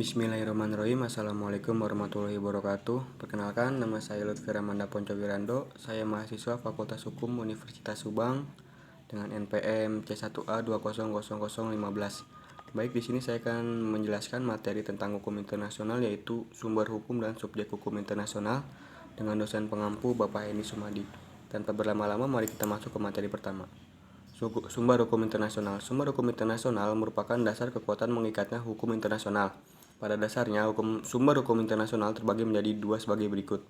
Bismillahirrahmanirrahim. Assalamualaikum warahmatullahi wabarakatuh. Perkenalkan, nama saya Lutfi Ramanda Poncowirando. Saya mahasiswa Fakultas Hukum Universitas Subang dengan NPM C1A 200015. Baik, di sini saya akan menjelaskan materi tentang hukum internasional, yaitu sumber hukum dan subjek hukum internasional dengan dosen pengampu Bapak Heni Sumadi. Tanpa berlama-lama, mari kita masuk ke materi pertama. Sumber hukum internasional. Sumber hukum internasional merupakan dasar kekuatan mengikatnya hukum internasional. Pada dasarnya, sumber hukum internasional terbagi menjadi dua sebagai berikut.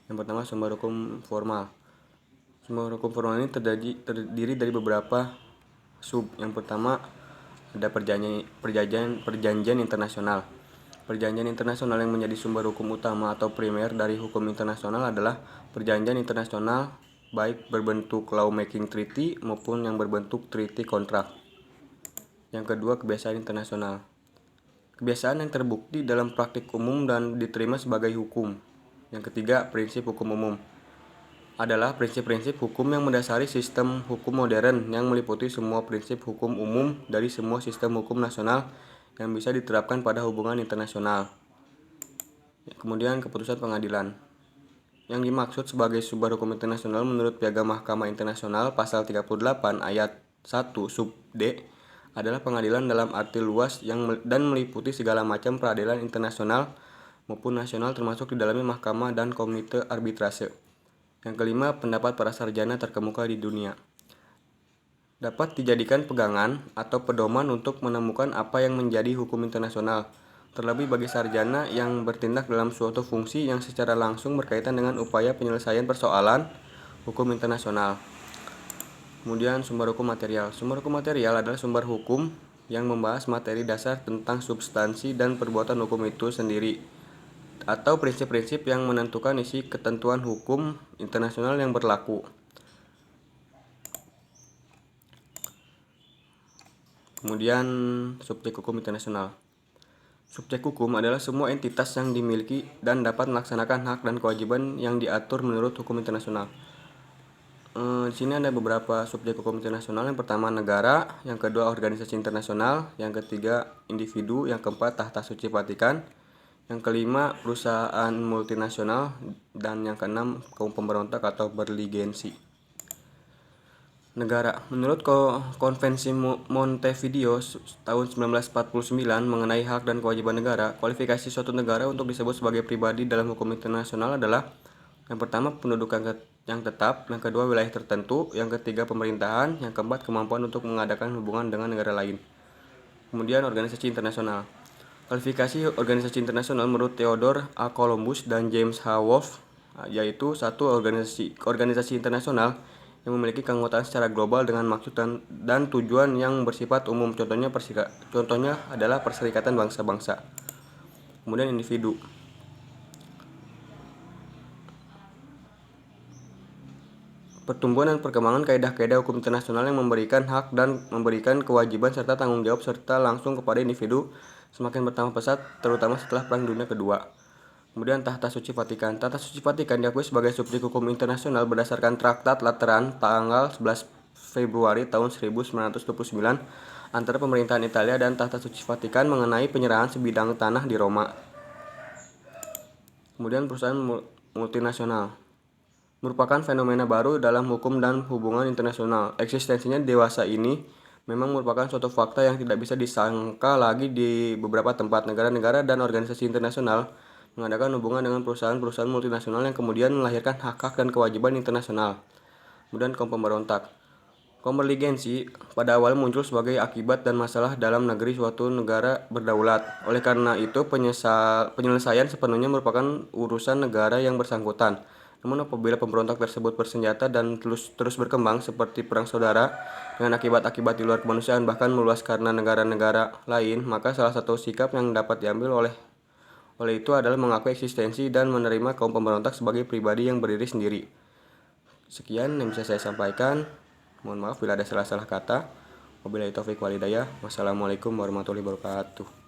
Yang pertama, sumber hukum formal. Sumber hukum formal ini terdiri dari beberapa sub. Yang pertama, ada perjanjian internasional. Perjanjian internasional yang menjadi sumber hukum utama atau primer dari hukum internasional adalah perjanjian internasional baik berbentuk lawmaking treaty maupun yang berbentuk treaty contract. Yang kedua, kebiasaan internasional. Kebiasaan yang terbukti dalam praktik umum dan diterima sebagai hukum. Yang ketiga, prinsip hukum umum. Adalah prinsip-prinsip hukum yang mendasari sistem hukum modern yang meliputi semua prinsip hukum umum dari semua sistem hukum nasional yang bisa diterapkan pada hubungan internasional. Kemudian, keputusan pengadilan. Yang dimaksud sebagai sumber hukum internasional menurut Piagam Mahkamah Internasional pasal 38 ayat 1 sub D adalah pengadilan dalam arti luas dan meliputi segala macam peradilan internasional maupun nasional, termasuk di dalamnya mahkamah dan komite arbitrase. Yang kelima, pendapat para sarjana terkemuka di dunia. Dapat dijadikan pegangan atau pedoman untuk menemukan apa yang menjadi hukum internasional, terlebih bagi sarjana yang bertindak dalam suatu fungsi yang secara langsung berkaitan dengan upaya penyelesaian persoalan hukum internasional. Kemudian, sumber hukum material. Sumber hukum material adalah sumber hukum yang membahas materi dasar tentang substansi dan perbuatan hukum itu sendiri, atau prinsip-prinsip yang menentukan isi ketentuan hukum internasional yang berlaku. Kemudian, subjek hukum internasional. Subjek hukum adalah semua entitas yang dimiliki dan dapat melaksanakan hak dan kewajiban yang diatur menurut hukum internasional. Di sini ada beberapa subjek hukum internasional. Yang pertama, negara. Yang kedua, organisasi internasional. Yang ketiga, individu. Yang keempat, tahta suci Vatikan. Yang kelima, perusahaan multinasional. Dan yang keenam, kaum pemberontak atau berligensi. Negara. Menurut Konvensi Montevideo tahun 1949 mengenai hak dan kewajiban negara, kualifikasi suatu negara untuk disebut sebagai pribadi dalam hukum internasional adalah: yang pertama, penduduk yang tetap. Yang kedua, wilayah tertentu. Yang ketiga, pemerintahan. Yang keempat, kemampuan untuk mengadakan hubungan dengan negara lain. Kemudian, organisasi internasional. Kualifikasi organisasi internasional menurut Theodore A. Columbus dan James H. Wolfe, yaitu satu, organisasi internasional yang memiliki keanggotaan secara global dengan maksud dan tujuan yang bersifat umum. Contohnya adalah Perserikatan Bangsa-Bangsa. Kemudian, individu. Pertumbuhan dan perkembangan kaidah-kaidah hukum internasional yang memberikan hak dan memberikan kewajiban serta tanggung jawab serta langsung kepada individu semakin bertambah pesat, terutama setelah Perang Dunia Kedua. Kemudian, tahta suci Vatikan. Tahta suci Vatikan diakui sebagai subjek hukum internasional berdasarkan Traktat Lateran tanggal 11 Februari tahun 1929 antara pemerintahan Italia dan tahta suci Vatikan mengenai penyerahan sebidang tanah di Roma. Kemudian, perusahaan multinasional merupakan fenomena baru dalam hukum dan hubungan internasional. Eksistensinya dewasa ini memang merupakan suatu fakta yang tidak bisa disangka lagi di beberapa tempat. Negara-negara dan organisasi internasional mengadakan hubungan dengan perusahaan-perusahaan multinasional yang kemudian melahirkan hak-hak dan kewajiban internasional. Kemudian, kaum pemberontak. Kaum berligensi pada awal muncul sebagai akibat dan masalah dalam negeri suatu negara berdaulat. Oleh karena itu, penyelesaian sepenuhnya merupakan urusan negara yang bersangkutan. Namun apabila pemberontak tersebut bersenjata dan terus berkembang seperti perang saudara dengan akibat-akibat di luar kemanusiaan, bahkan meluas karena negara-negara lain, maka salah satu sikap yang dapat diambil oleh itu adalah mengakui eksistensi dan menerima kaum pemberontak sebagai pribadi yang berdiri sendiri. Sekian yang bisa saya sampaikan. Mohon maaf bila ada salah-salah kata. Wabillahi taufiq wal hidayah. Wassalamualaikum warahmatullahi wabarakatuh.